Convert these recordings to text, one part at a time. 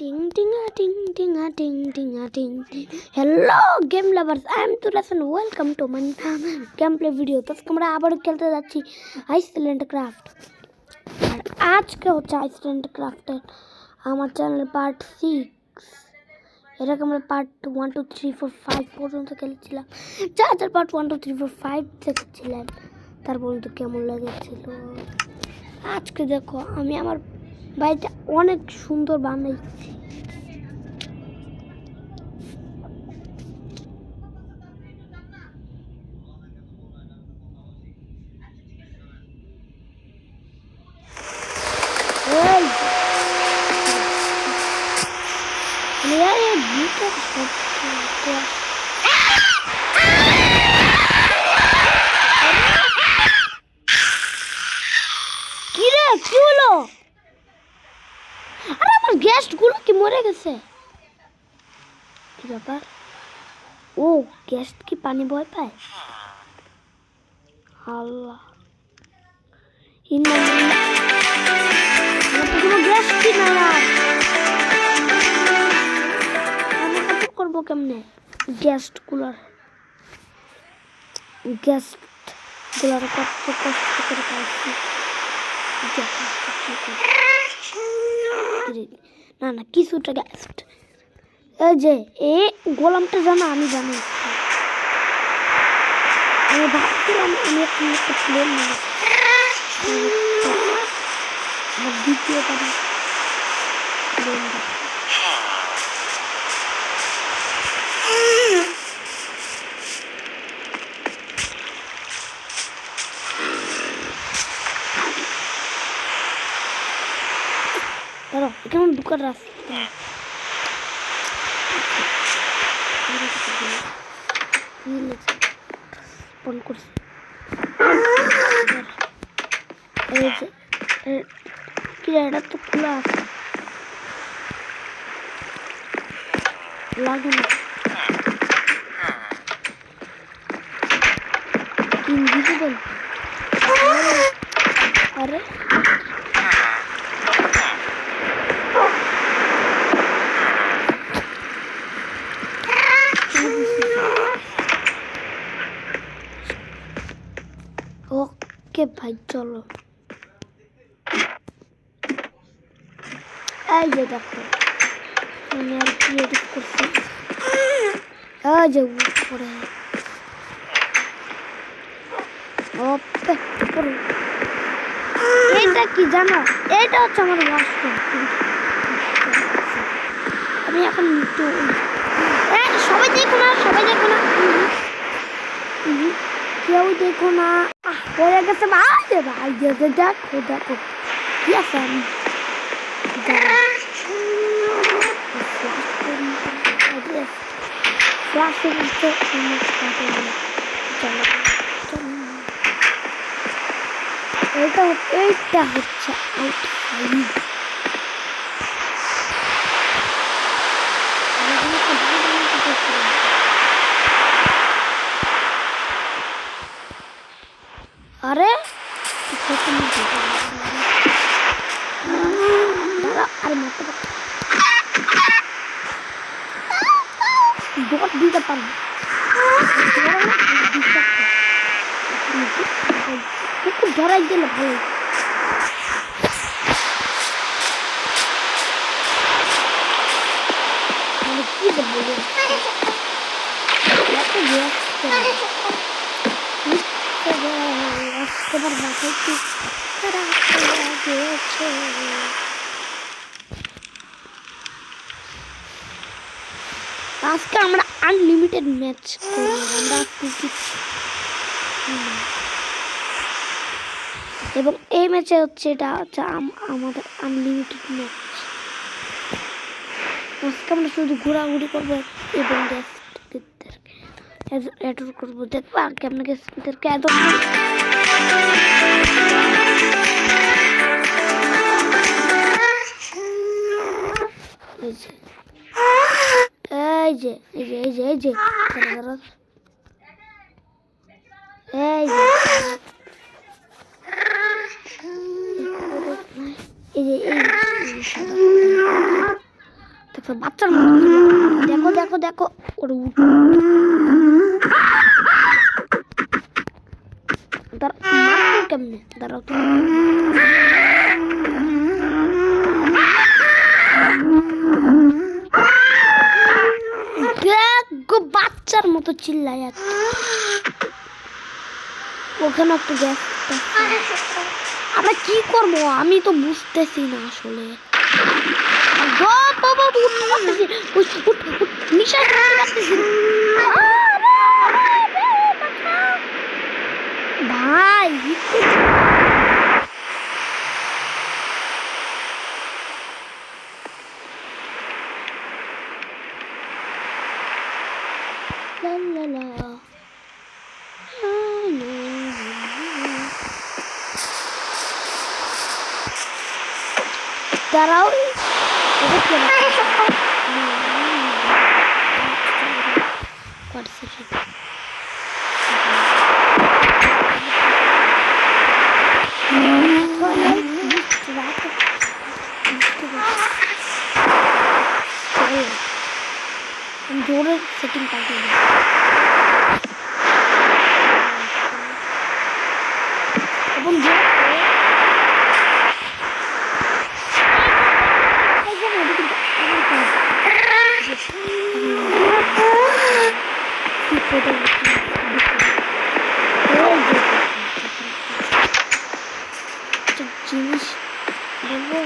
Ting ting a ting ting a ting ting a ting ting. Hello game lovers, I am Turas and welcome to my gameplay video. তো আমরা আবার খেলতে যাচ্ছি Iceland craft. আর আজকে হচ্ছে Iceland ক্রাফটের আমার channel part 6। এরকম আমরা পার্ট 1 2 3 4 5 পর্যন্ত খেলেছিলাম। যার পার্ট 1 2 3 4 5 দেখেছিলেন তার পর্যন্ত কেমন লেগেছিল। আজকে দেখো আমি আমার বাড়িটা অনেক সুন্দর বানাইছি। কি হলো? আরে আমার গেস্ট গুলো কি মরে গেছে? কি ব্যাপার? ও গেস্ট কি পানি ভয় পায়? আল্লাহ গেস্ট কি না আমি করবো কেমনে? গেস্ট গুলার কত কষ্ট করে পাইছি। না না কিছুটা গেস্ট এই যে এই গোলামটা জানা আমি জানি। আমি ভাবছিলাম আমি একটা প্লেন নিয়ে আমার দ্বিতীয় পারি প্লেন কেমন ঢুকার রাস্তা করছি। এটা তো খোলা আছে লাগে না ইনভিজিবল। আরে ওকে ভাই চলো এই যে দেখো আমি আর ক্রিয়েটিভ করছি। এই যে উপরে এটা কি জানো? এটা হচ্ছে আমার ওয়াশরুম। আমি এখন সবাই দেখো না কেউ দেখো না হয়ে গেছে ভাই দেখো কি আছে। আমি এইটা হচ্ছে আরে আরে মারতে বট দিতে পারবো কুকুর ধরাই দিলে ভালো। মানে কি বলবো তোমার মাথায় কি খারাপ গেছে? আজকে আমরা আনলিমিটেড ম্যাচ করব। আমরা এবং এই ম্যাচে হচ্ছে এটা হচ্ছে আমাদের আনলিমিটেড ম্যাচ। আজকে আমরা শুধু ঘোরাঘুরি করবো এবং অ্যাডর করবো। দেখবো কেমন গেস্টদেরকে অ্যাডর এই যে দেখো বাচ্চার মতো দেখো দেখো দেখো ওরে কেমনে দাঁড়াও তো বাচ্চার মতো চিল্লাই যাচ্ছে ওখানে একটা গ্যাস আমরা কি করবো আমি তো বুঝতেছি না আসলে ভাই la la la দাঁড়াও জোরে সেটিং পাল্টে এবং জিনিস বলবো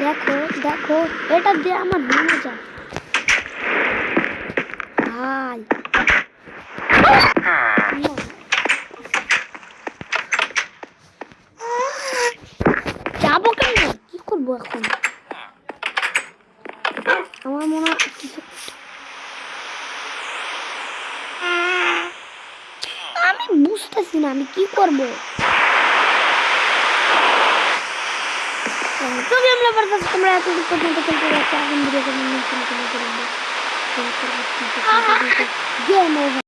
দেখো দেখো এটা দিয়ে আমার ভেঙে যায় ভাই যাবো কেন কি করবো এখন আমার মনে হয় কিছু আমি বুঝতেছি না আমি কি করবো যদি আমরা পারতাম তোমরা এত পর্যন্ত খেলতে যাচ্ছি এখন ভিডিও গেম ওভার